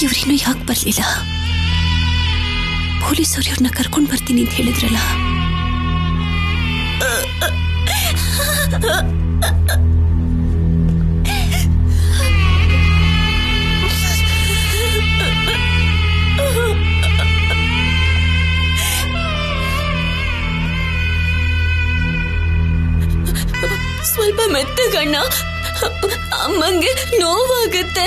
ಇವರಿನ್ನೂ ಯಾಕೆ ಬರ್ಲಿಲ್ಲ? ಪೊಲೀಸರು ಇವ್ರನ್ನ ಕರ್ಕೊಂಡು ಬರ್ತೀನಿ ಅಂತ ಹೇಳಿದ್ರಲ್ಲ. ಸ್ವಲ್ಪ ಮೆತ್ತಗಣ್ಣ, ಅಮ್ಮಂಗೆ ನೋವಾಗುತ್ತೆ.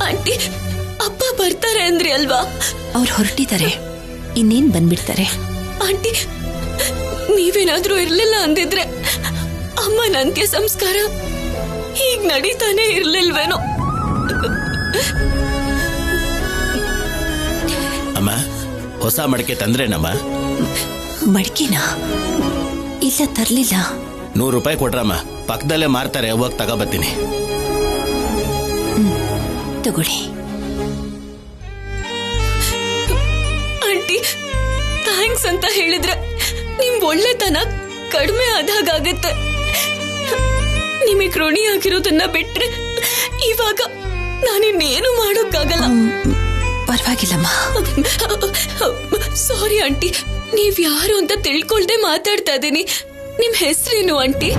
ಆಂಟಿ, ಅಪ್ಪ ಬರ್ತಾರೆ ಅಂದ್ರಿ ಅಲ್ವಾ? ಅವ್ರು ಹೊರಟಿದ್ದಾರೆ, ಇನ್ನೇನ್ ಬಂದ್ಬಿಡ್ತಾರೆ. ಆಂಟಿ, ನೀವೇನಾದ್ರೂ ಇರ್ಲಿಲ್ಲ ಅಂದಿದ್ರೆ ಅಮ್ಮನ ಅಂತ್ಯ ಸಂಸ್ಕಾರ ಹೀಗ್ ನಡೀತಾನೆ ಇರ್ಲಿಲ್ವೇನೋ. ಅಮ್ಮ, ಹೊಸ ಮಡಿಕೆ ತಂದ್ರೇನಮ್ಮ? ಮಡಿಕೆನಾ? ಇಲ್ಲ, ತರ್ಲಿಲ್ಲ. 100 ರೂಪಾಯಿ ಕೊಡ್ರಮ್ಮ, ಪಕ್ಕದಲ್ಲೇ ಮಾರ್ತಾರೆ, ಹೋಗಿ ತಗೋಬತ್ತೀನಿ. ತಗೊಳ್ಳಿ. ಆಂಟಿ, ಥ್ಯಾಂಕ್ಸ್ ಅಂತ ಹೇಳಿದ್ರೆ ನಿಮ್ ಒಳ್ಳೆತನ ಕಡಿಮೆ ಆದಾಗತ್ತೆ. ನಿಮಗೆ ಋಣಿಯಾಗಿರೋದನ್ನ ಬಿಟ್ರೆ ಇವಾಗ ನಾನಿನ್ನೇನು ಮಾಡೋಕ್ಕಾಗಲ್ಲ. ಪರವಾಗಿಲ್ಲಮ್ಮ. ಸಾರಿ ಆಂಟಿ, ನೀವ್ ಯಾರು ಅಂತ ತಿಳ್ಕೊಳ್ದೆ ಮಾತಾಡ್ತಾ ಇದ್ದೀನಿ. ನಿಮ್ ಹೆಸರೇನು ಆಂಟಿ?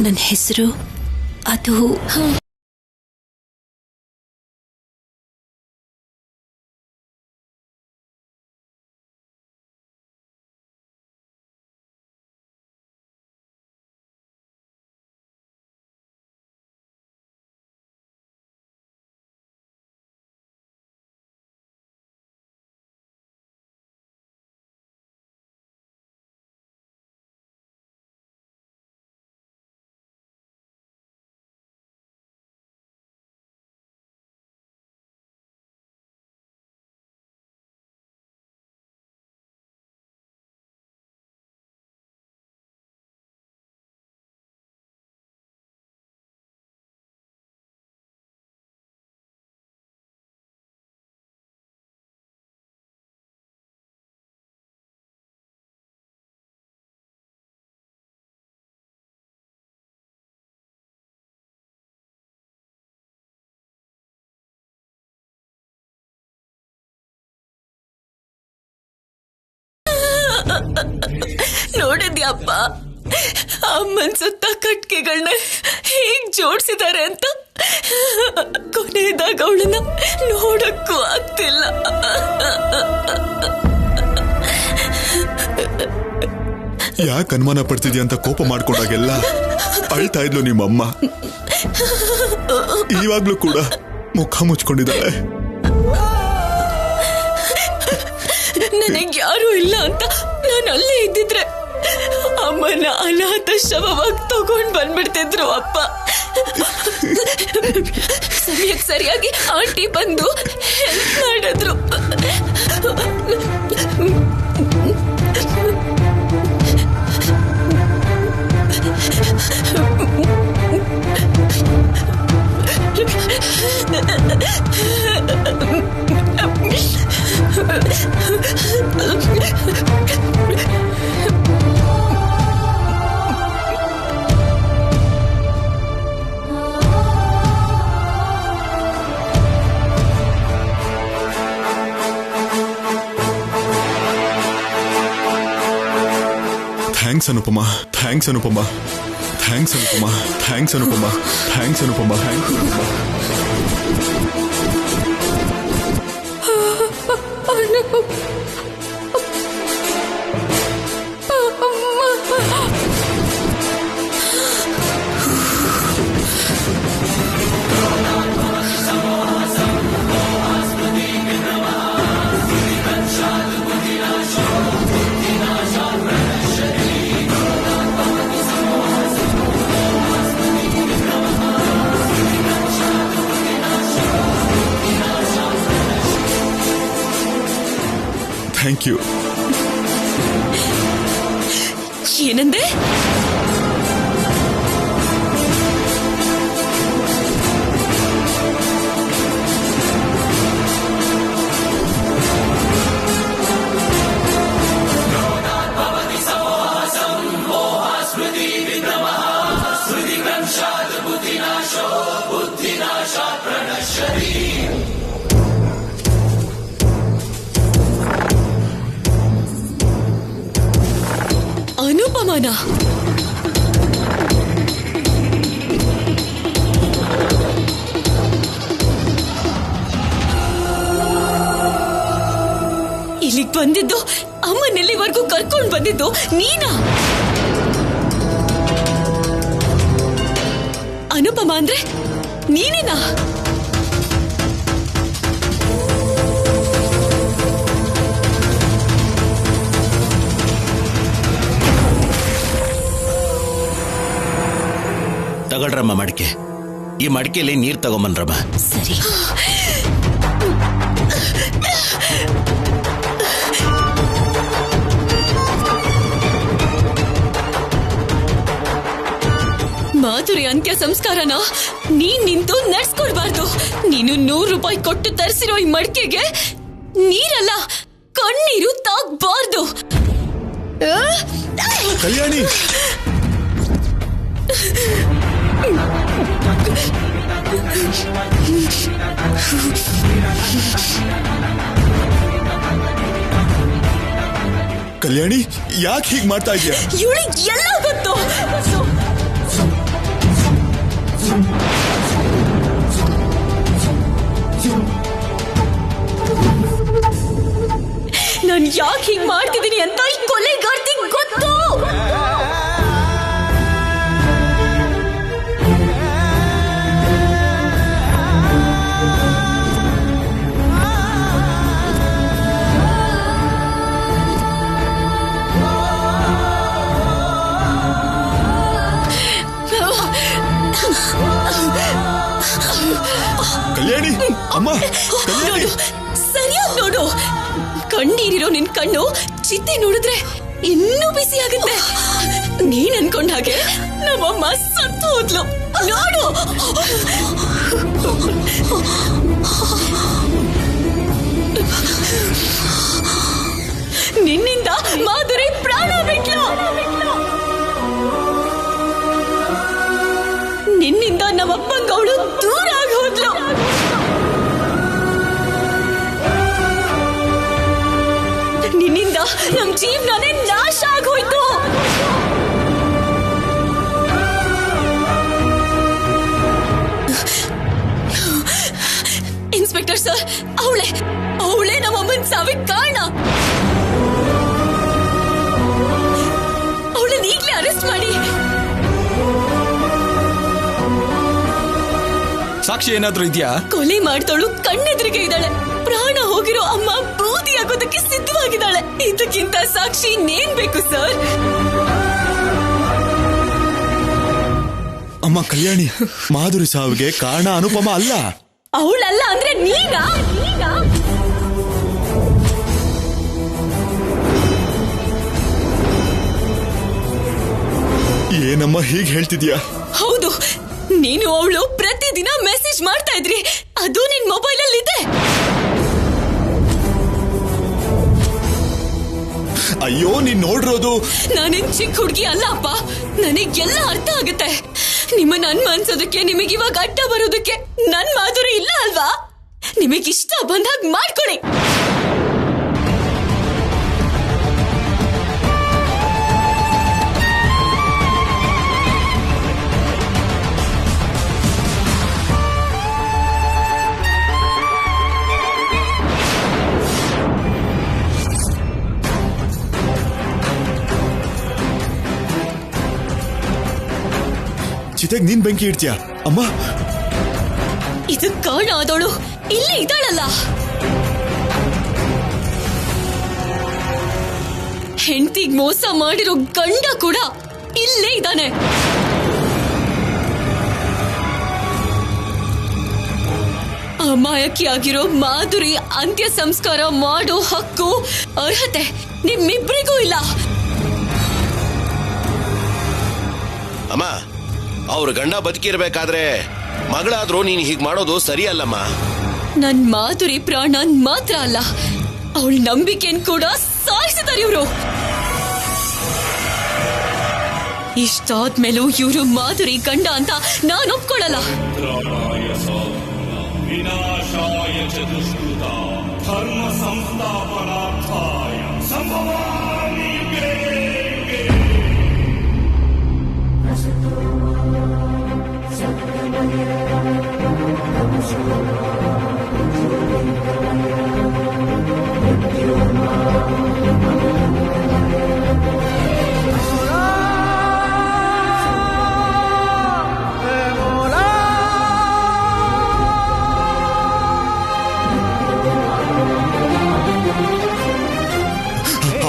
ನನ್ನ ಹೆಸರು ಅದು ನೋಡಿದ್ಯಪ್ಪ, ಅಮ್ಮನ್ ಸುತ್ತ ಕಟ್ಕೆಗಳನ್ನ ಹೇಗ್ ಜೋಡಿಸಿದ್ದಾರೆ ಅಂತ. ಕೊನೆಯದಾಗ ಅವಳನ್ನ ನೋಡಕ್ಕೂ ಆಗ್ತಿಲ್ಲ. ಯಾಕೆ ಅನುಮಾನ ಪಡ್ತಿದ್ಯಾ ಅಂತ ಕೋಪ ಮಾಡ್ಕೊಂಡಾಗೆಲ್ಲ ಅಳ್ತಾ ಇದ್ಲು ನಿಮ್ಮಮ್ಮ. ಇವಾಗ್ಲೂ ಕೂಡ ಮುಖ ಮುಚ್ಕೊಂಡಿದ್ದಾಳೆ. ನನಗೆ ಯಾರು ಇಲ್ಲ ಅಂತ ನಾನು ಅಲ್ಲೇ ಇದ್ದಿದ್ರೆ ಅಮ್ಮನ ಅನಾಥ ಶವವಾಗಿ ತಗೊಂಡ್ ಬಂದ್ಬಿಡ್ತಿದ್ರು ಅಪ್ಪ. ಸಮಯಕ್ಕೆ ಸರಿಯಾಗಿ ಆಂಟಿ ಬಂದು ಹೆಲ್ಪ್ ಮಾಡಿದ್ರು. Thanks Anupama, thanks Anupama, thanks Anupama, thanks Anupama, thanks Anupama, thanks Anupama. Thank you. ಏನಂದೆ? ಅನುಪಮನ ಇಲ್ಲಿಗೆ ಬಂದಿದ್ದು, ಅಮ್ಮನೆಲ್ಲಿವರೆಗೂ ಕರ್ಕೊಂಡು ಬಂದಿದ್ದು ನೀನಾ? ಅನುಪಮ ಅಂದ್ರೆ ನೀನೇನಾ? ತಗೊಳ್ರಮ್ಮ ಮಡಿಕೆ. ಈ ಮಡಿಕೆಯಲ್ಲಿ ನೀರ್ ತಗೊಂಬನ್ರಮ್ಮ. ಸರಿ. ಮಾಧುರಿ ಅಂತ್ಯ ಸಂಸ್ಕಾರನ ನೀನ್ ನಿಂತು ನಡ್ಸ್ಕೊಡ್ಬಾರ್ದು. ನೀನು 100 ರೂಪಾಯಿ ಕೊಟ್ಟು ತರಿಸಿರೋ ಈ ಮಡಿಕೆಗೆ ನೀರಲ್ಲ, ಕಣ್ಣೀರು ತಾಗ್ಬಾರ್ದು. ಕಲ್ಯಾಣಿ, ಕಲ್ಯಾಣಿ, ಯಾಕೆ ಹೀಗೆ ಮಾಡ್ತಾ ಇದೀಯ? ಇವಳಿಗೆ ಎಲ್ಲ ಗೊತ್ತು. ನಾನು ಯಾಕೆ ಹೀಗೆ ಮಾಡ್ತಿದ್ದೀನಿ ಅಂತ ಈ ಕೊಲೆಗಾರ್ತಿಗೆ ಗೊತ್ತು. ಕಲ್ಯಾಣಿ, ಅಮ್ಮ, ನೋಡು, ಸರಿಯಾಗಿ ನೋಡು. ಕಣ್ಣೀರಿರೋ ನಿನ್ ಕಣ್ಣು ಚಿತ್ತೆ ನೋಡಿದ್ರೆ ಇನ್ನೂ ಬಿಸಿ ಆಗುತ್ತೆ. ನೀನ್ ಅನ್ಕೊಂಡ ಹಾಗೆ ನಮ್ಮಮ್ಮ ಸತ್ತು ಹೋದ್ಲು. ನೋಡು, ನಿನ್ನಿಂದ ಮಾಧುರಿ ಪ್ರಾಣ ಬಿಟ್ಲು. ನಿನ್ನಿಂದ ನಮ್ಮಪ್ಪಂಗವಳು ದೂರ ಆಗಿ ಹೋದ್ಲು. ನಿನ್ನಿಂದ ನಮ್ ಜೀವನನೇ ನಾಶ ಆಗೋಯ್ತು. ಇನ್ಸ್ಪೆಕ್ಟರ್ ಸರ್, ಅವಳೇ ನಮ್ಮಮ್ಮನ ಸಾವಿಗೆ ಕಾರಣ. ಅವಳನ್ನ ಈಗಲೇ ಅರೆಸ್ಟ್ ಮಾಡಿ. ಸಾಕ್ಷಿ ಏನಾದ್ರೂ ಇದೆಯಾ? ಕೊಲೆ ಮಾಡ್ದವಳು ಕಣ್ಣೆದುರಿಗೆ ಇದ್ದಾಳೆ. ಪ್ರಾಣ ಹೋಗಿರೋ ಅಮ್ಮ ಬೂದಿ ಆಗೋದಕ್ಕೆ ಸಿದ್ಧವಾಗಿದ್ದಾಳೆ. ಇದಕ್ಕಿಂತ ಸಾಕ್ಷಿ ಇನ್ನೇನ್ ಬೇಕು ಸರ್? ಅಮ್ಮ ಕಲ್ಯಾಣಿ, ಮಾಧುರಿ ಸಾವಿಗೆ ಕಾರಣ ಅನುಪಮ ಅಲ್ಲ. ಅವಳಲ್ಲ ಅಂದ್ರೆ ನೀನಾ? ಏನಮ್ಮ ಹೀಗೆ ಹೇಳ್ತಿದ್ಯಾ? ಹೌದು, ನೀನು ಅವಳು ಪ್ರತಿದಿನ ಮೆಸೇಜ್ ಮಾಡ್ತಾ ಇದ್ರಿ. ಅದು ನಿನ್ ಮೊಬೈಲ್ ಅಲ್ಲಿ ಇದೆ. ಅಯ್ಯೋ, ನೀನ್ ನೋಡಿರೋದು. ನಾನೇನ್ ಚಿಕ್ಕ ಹುಡುಗಿ ಅಲ್ಲ ಅಪ್ಪ, ನನಗೆಲ್ಲ ಅರ್ಥ ಆಗುತ್ತೆ. ನಿಮ್ಮನ್ನ ಅನ್ಮಾನ್ಸೋದಕ್ಕೆ, ನಿಮಗಿವಾಗ ಅಡ್ಡ ಬರೋದಕ್ಕೆ ನನ್ ಮಾಧುರಿ ಇಲ್ಲ ಅಲ್ವಾ? ನಿಮಗಿಷ್ಟ ಬಂದಾಗ ಮಾಡ್ಕೊಳ್ಳಿ. ಚಿತೆಗ್ ನೀನ್ ಬೆಂಕಿ ಇಡ್ತೀಯ ಅಮ್ಮ? ಇದು ಕಾರಣ ಆದವಳು ಇಲ್ಲೇ ಇದ್ದಾಳಲ್ಲ. ಹೆಂಡತಿಗ್ ಮೋಸ ಮಾಡಿರೋ ಗಂಡ ಕೂಡ ಇಲ್ಲೇ ಇದ್ದಾನೆ. ಅಮಾಯಕಿಯಾಗಿರೋ ಮಾಧುರಿ ಅಂತ್ಯ ಸಂಸ್ಕಾರ ಮಾಡೋ ಹಕ್ಕು ಅರ್ಹತೆ ನಿಮ್ಮಿಬ್ರಿಗೂ ಇಲ್ಲ. ಅಮ್ಮ, ಅವ್ರ ಗಂಡ ಬದುಕಿರ್ಬೇಕಾದ್ರೆ ಮಗಳಾದ್ರೂ ನೀನ್ ಹೀಗ್ ಮಾಡೋದು ಸರಿಯಲ್ಲಮ್ಮ. ನನ್ ಮಾಧುರಿ ಪ್ರಾಣ ಮಾತ್ರ ಅಲ್ಲ, ಅವಳ ನಂಬಿಕೆನ್ ಕೂಡ ಸಾಯಿಸಿದಾರೆ ಇವರು. ಇಷ್ಟಾದ್ಮೇಲೂ ಇವರು ಮಾಧುರಿ ಗಂಡ ಅಂತ ನಾನು ಒಪ್ಕೊಳ್ಳಲ್ಲ. ವಿನಾಶಾಯ ಚತುಷ್ಕೃತ ಧರ್ಮ ಸಂಸ್ಥಾಪನಾರ್ಥಾಯ ಸಂಭವಾಮಿ ಯುಗೇ ಯುಗೇ.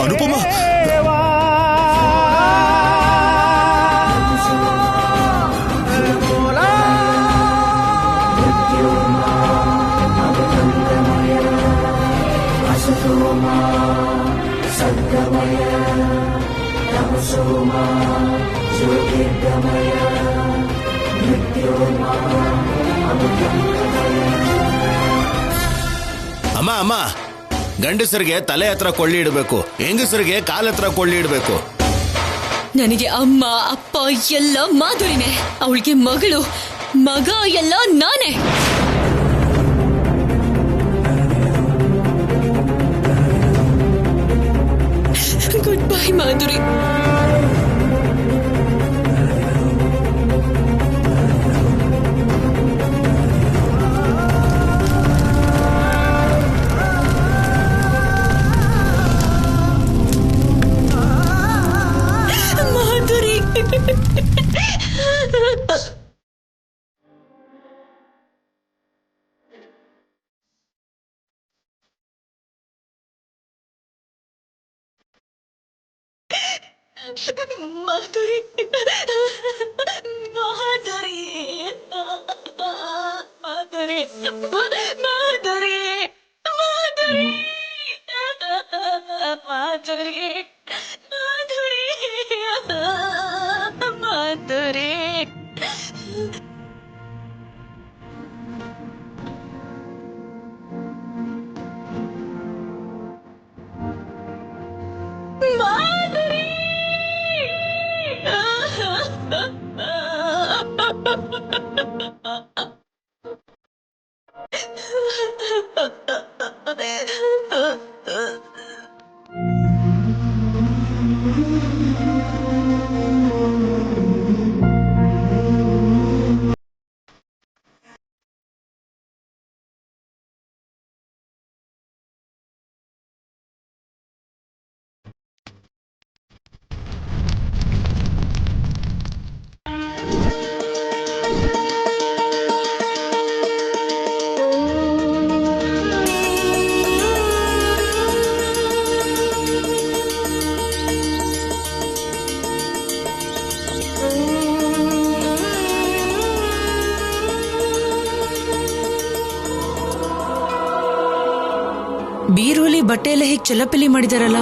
ಅನುಪಮ, ಅಮ್ಮ ಅಮ್ಮ, ಗಂಡಸರಿಗೆ ತಲೆ ಹತ್ರ ಕೊಳ್ಳಿ ಇಡಬೇಕು, ಹೆಂಗಸರಿಗೆ ಕಾಲ ಹತ್ರ ಕೊಳ್ಳಿ ಇಡಬೇಕು. ನನಗೆ ಅಮ್ಮ ಅಪ್ಪ ಎಲ್ಲ ಮಾಧುರಿನೇ, ಅವಳಿಗೆ ಮಗಳು ಮಗ ಎಲ್ಲ ನಾನೇ. Good bye Madhuri. ಮಾಧುರಿ, ಮಾಧುರಿ, ಮಾಧುರಿ, ಮಾಧುರಿ, ಮಾಧುರಿ, ಮಾಧುರಿ, ಮಾಧುರಿ, ಮಾಧುರಿ. ಬೀರುಲಿ ಬಟ್ಟೆ ಎಲ್ಲ ಹೇಗೆ ಚಲಪಿಲಿ ಮಾಡಿದಾರಲ್ಲ.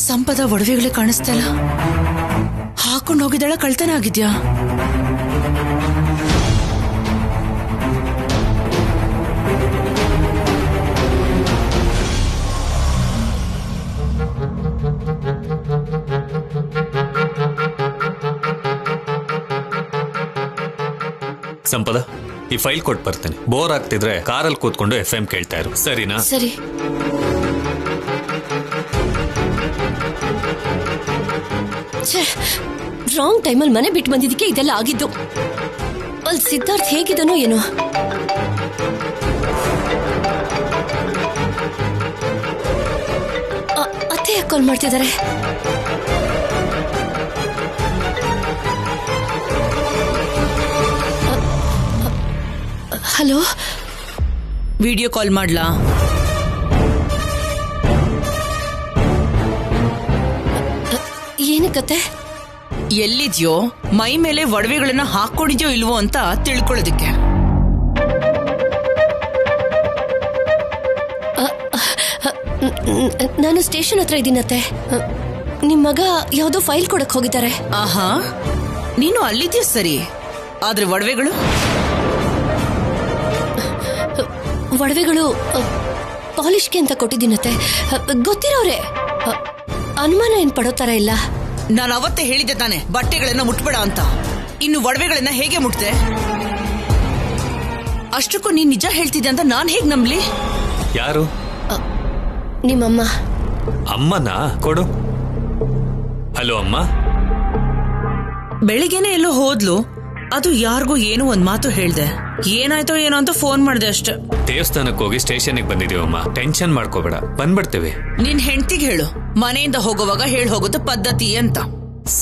ಸಂಪದ ಒಡವೆಗಳೇ ಕಾಣಿಸ್ತಾ ಇಲ್ಲ. ಹಾಕೊಂಡು ಹೋಗಿದ್ದಾಳ, ಕಳ್ತನ ಆಗಿದ್ಯಾ? ಸಂಪದ, ಈ ಫೈಲ್ ಕೊಟ್ಟು ಬರ್ತೇನೆ. ಬೋರ್ ಆಗ್ತಿದ್ರೆ ಕಾರಲ್ಲಿ ಕೂತ್ಕೊಂಡು FM ಕೇಳ್ತಾ ಇರು, ಸರಿನಾ? ಸರಿ. ರಾಂಗ್ ಟೈಮಲ್ಲಿ ಮನೆ ಬಿಟ್ಟು ಬಂದಿದ್ದಕ್ಕೆ ಇದೆಲ್ಲ ಆಗಿದ್ದು. ಅಲ್ಲಿ ಸಿದ್ಧಾರ್ಥ್ ಹೇಗಿದನೋ ಏನೋ. ಅತ್ತೆ ಯಾಕೆ ಕಾಲ್ ಮಾಡ್ತಿದ್ದಾರೆ? ಹಲೋ, ವಿಡಿಯೋ ಕಾಲ್ ಮಾಡ್ಲಾ? ಏನಕ್ಕತ್ತೆ? ಎಲ್ಲಿದ್ಯೋ ಮೈ ಮೇಲೆ ಒಡವೆಗಳನ್ನ ಹಾಕೊಂಡಿದ್ಯೋ ಇಲ್ವೋ ಅಂತ ತಿಳ್ಕೊಳ್ಳೋದಿಕ್ಕೆ. ನಾನು ಸ್ಟೇಷನ್ ಹತ್ರ ಇದ್ದೀನತ್ತೆ. ನಿಮ್ ಮಗ ಯಾವ್ದೋ ಫೈಲ್ ಕೊಡಕ್ ಹೋಗಿದ್ದಾರೆ. ಆಹಾ, ನೀನು ಅಲ್ಲಿದ್ಯಾ ಸರಿ, ಆದ್ರೆ ಒಡವೆಗಳು ಪಾಲಿಶ್ಗೆ ಅಂತ ಕೊಟ್ಟಿದ್ದೀನತ್ತೆ. ಗೊತ್ತಿರೋರೆ, ಅನುಮಾನ ಏನ್ ಪಡೋ ತರ ಇಲ್ಲ. ನಾನು ಅವತ್ತೇ ಹೇಳಿದ್ದೆ ತಾನೆ ಬಟ್ಟೆಗಳನ್ನ ಮುಟ್ಬೇಡ ಅಂತ. ಇನ್ನು ಒಡವೆಗಳನ್ನ ಹೇಗೆ ಮುಟ್ತೆ? ಅಷ್ಟಕ್ಕೂ ನೀನ್ ನಿಜ ಹೇಳ್ತಿದ್ದೆ ಅಂತ ನಾನ್ ಹೇಗ್ ನಂಬ್ಲಿ? ಯಾರು? ನಿಮ್ಮಮ್ಮ. ಅಮ್ಮನ ಕೊಡು. ಹಲೋ ಅಮ್ಮ. ಬೆಳಿಗ್ಗೆನೆ ಎಲ್ಲೋ ಹೋದ್ಲು, ಅದು ಯಾರಿಗೂ ಏನೋ ಒಂದ್ ಮಾತು ಹೇಳ್ದೆ. ಏನಾಯ್ತೋ ಏನೋ ಅಂತ ಫೋನ್ ಮಾಡ್ದೆ ಅಷ್ಟೆ. ದೇವಸ್ಥಾನಕ್ಕೆ ಹೋಗಿ ಸ್ಟೇಷನ್ಗೆ ಬಂದಿದೀವಮ್ಮ, ಟೆನ್ಷನ್ ಮಾಡ್ಕೋಬೇಡ, ಬಂದ್ಬಿಡ್ತೇವೆ. ನಿನ್ ಹೆಂಡತಿಗೆ ಹೇಳು, ಮನೆಯಿಂದ ಹೋಗುವಾಗ ಹೇಳಿ ಹೋಗುತ್ತೆ ಪದ್ಧತಿ ಅಂತ.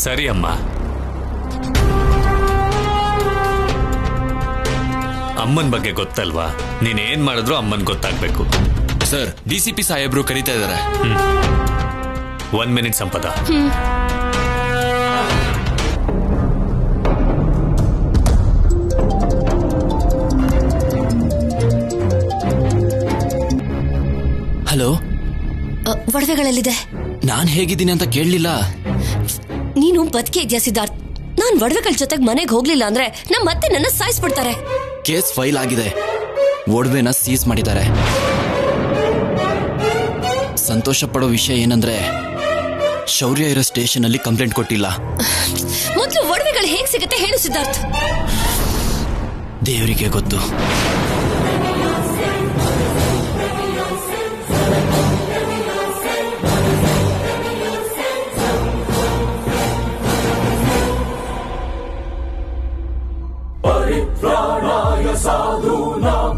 ಸರಿ ಅಮ್ಮ. ಅಮ್ಮನ್ ಬಗ್ಗೆ ಗೊತ್ತಲ್ವಾ, ನೀನೇನ್ ಮಾಡಿದ್ರು ಅಮ್ಮನ್ ಗೊತ್ತಾಗ್ಬೇಕು. ಸರ್, ಡಿಸಿಪಿ ಸಾಹೇಬ್ರು ಕರೀತಾ ಇದಾರೆ. 1 ಮಿನಿಟ್ ಸಂಪದ. ಹಲೋ, ಒಡವೆಗಳಲ್ಲಿದೆ. ನಾನ್ ಹೇಗಿದ್ದೀನಿ ಅಂತ ಕೇಳಲಿಲ್ಲ. ನೀನು ಬದುಕಿ ಇದೆಯಾ ಸಿದ್ಧಾರ್ಥ್? ನಾನ್ ಒಡವೆಗಳ ಜೊತೆಗೆ ಮನೆಗೆ ಹೋಗ್ಲಿಲ್ಲ ಅಂದ್ರೆ ಮತ್ತೆ ನನ್ನ ಸಾಯಿಸ್ಬಿಡ್ತಾರೆ. ಕೇಸ್ ಫೈಲ್ ಆಗಿದೆ, ಒಡವೆನ ಸೀಸ್ ಮಾಡಿದ್ದಾರೆ. ಸಂತೋಷ ಪಡೋ ವಿಷಯ ಏನಂದ್ರೆ ಶೌರ್ಯ ಇರೋ ಸ್ಟೇಷನ್ ಅಲ್ಲಿ ಕಂಪ್ಲೇಂಟ್ ಕೊಟ್ಟಿಲ್ಲ. ಮೊದಲು ಒಡವೆಗಳು ಹೇಗ್ ಸಿಗುತ್ತೆ ಹೇಳು ಸಿದ್ಧಾರ್ಥ್. ದೇವರಿಗೆ ಗೊತ್ತು. ಪರಿತ್ರಾಣಾಯ ಸಾಧೂನಾಂ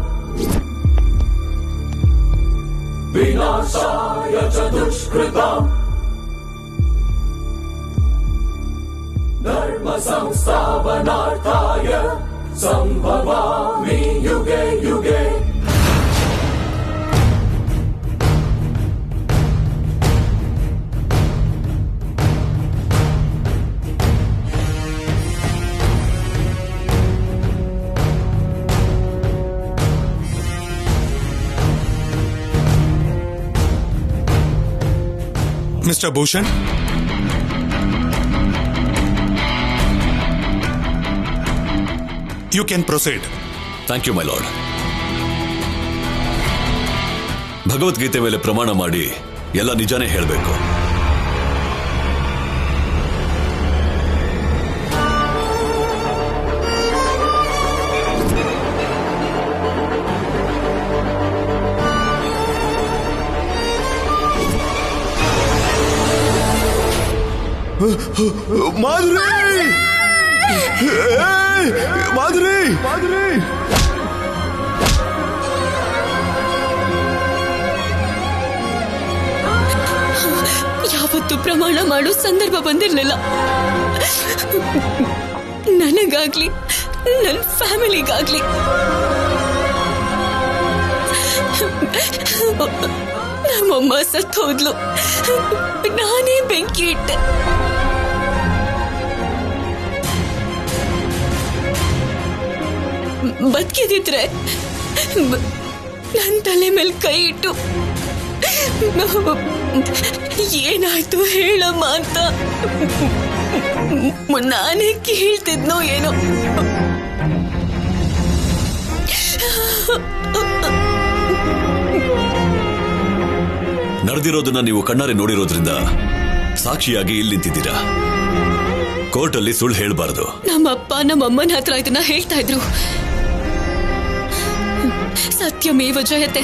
ವಿನಾಶಾಯ ಚ ದುಷ್ಕೃತಾಂ ಧರ್ಮ ಸಂಸ್ಥಾಪನಾರ್ಥಾಯ ಸಂಭವಾಮಿ ಯುಗೆ ಯುಗೆ. Mr. Bhushan? You can proceed. Thank you my lord. Bhagavad Gita ಮೇಲೆ ಪ್ರಮಾಣ ಮಾಡಿ ಎಲ್ಲ ನಿಜಾನೇ ಹೇಳಬೇಕು. ಮಾಧುರಿ! ಮಾಧುರಿ! ಮಾಧುರಿ! ಯಾವತ್ತು ಪ್ರಮಾಣ ಮಾಡೋ ಸಂದರ್ಭ ಬಂದಿರಲಿಲ್ಲ ನನಗಾಗ್ಲಿ ನನ್ನ ಫ್ಯಾಮಿಲಿಗಾಗ್ಲಿ. ನಮ್ಮಮ್ಮ ಸತ್ತು ಹೋದ್ಲು, ನಾನೇ ಬೆಂಕಿ ಇಟ್ಟೆ. ಬದುಕಿದಿದ್ರೆ ನನ್ನ ತಲೆ ಮೇಲೆ ಕೈ ಇಟ್ಟು ಏನಾಯ್ತು ಹೇಳಮ್ಮ ಅಂತ ನಾನೇ ಕೇಳ್ತಿದ್ನೋ ಏನೋ. ನಡೆದಿರೋದನ್ನ ನೀವು ಕಣ್ಣಾರೆ ನೋಡಿರೋದ್ರಿಂದ ಸಾಕ್ಷಿಯಾಗಿ ಇಲ್ಲಿ ನಿಂತಿದ್ದೀರಾ. ಕೋರ್ಟಲ್ಲಿ ಸುಳ್ಳು ಹೇಳಬಾರದು. ನಮ್ಮಪ್ಪ ನಮ್ಮಮ್ಮನ ಹತ್ರ ಇದನ್ನ ಹೇಳ್ತಾ ಇದ್ರು. ಸತ್ಯಮೇವ ಜಯತೆ.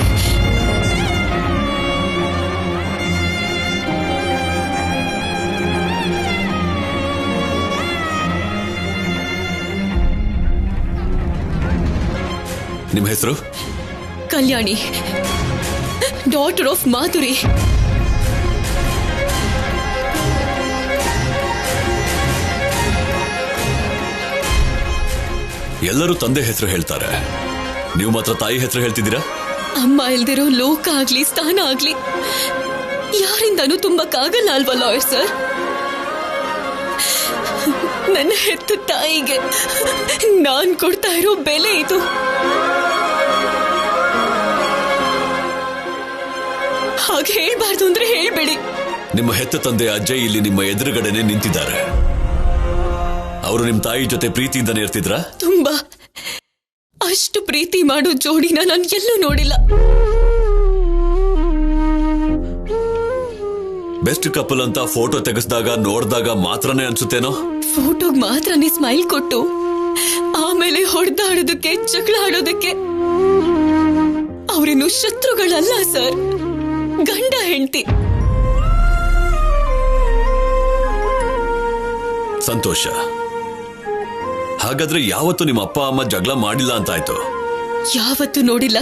ನಿಮ್ಮ ಹೆಸರು? ಕಲ್ಯಾಣಿ, ಡಾಟರ್ ಆಫ್ ಮಾಧುರಿ. ಎಲ್ಲರೂ ತಂದೆ ಹೆಸರು ಹೇಳ್ತಾರೆ, ನೀವು ಮಾತ್ರ ತಾಯಿ ಹೆಸರು ಹೇಳ್ತಿದ್ದೀರಾ? ಅಮ್ಮ ಇಲ್ದಿರೋ ಲೋಕ ಆಗ್ಲಿ ಸ್ಥಾನ ಆಗ್ಲಿ ಯಾರಿಂದನೂ ತುಂಬಕ್ಕಾಗಲ್ಲ ಅಲ್ವಾ ಲಾಯರ್ ಸರ್? ನನ್ನ ಹೆತ್ತ ತಾಯಿಗೆ ನಾನ್ ಕೊಡ್ತಾ ಇರೋ ಬೆಲೆ ಇದು. ಹಾಗೆ ಹೇಳ್ಬಾರ್ದು ಅಂದ್ರೆ ಹೇಳ್ಬೇಡಿ. ನಿಮ್ಮ ಹೆತ್ತ ತಂದೆ ಅಜ್ಜಯ್ ಇಲ್ಲಿ ನಿಮ್ಮ ಎದುರುಗಡೆನೆ ನಿಂತಿದ್ದಾರೆ. ಅವರು ನಿಮ್ ತಾಯಿ ಜೊತೆ ಪ್ರೀತಿಯಿಂದನೇ ಇರ್ತಿದ್ರಾ? ತುಂಬಾ. ಅಷ್ಟು ಪ್ರೀತಿ ಮಾಡೋ ಜೋಡಿನ ನಾನು ಎಲ್ಲೂ ನೋಡಿಲ್ಲ. ಬೆಸ್ಟ್ ಕಪಲ್ ಅಂತ ಫೋಟೋ ತೆಗೆಸಿದಾಗ ನೋಡಿದಾಗ ಮಾತ್ರನೇ ಅನ್ಸುತ್ತೇನೋ? ಫೋಟೋಗ್ ಮಾತ್ರನೇ ಸ್ಮೈಲ್ ಕೊಟ್ಟು ಆಮೇಲೆ ಹೊಡೆದಾಡೋದಕ್ಕೆ ಜಗಳ ಆಡೋದಕ್ಕೆ ಅವರೇನು ಶತ್ರುಗಳಲ್ಲ ಸರ್, ಗಂಡ ಹೆಂಡತಿ. ಸಂತೋಷ. ಹಾಗಾದ್ರೆ ಯಾವತ್ತು ನಿಮ್ಮ ಅಪ್ಪ ಅಮ್ಮ ಜಗಳ ಮಾಡಿಲ್ಲ ಅಂತಾಯ್ತು? ಯಾವತ್ತೂ ನೋಡಿಲ್ಲ.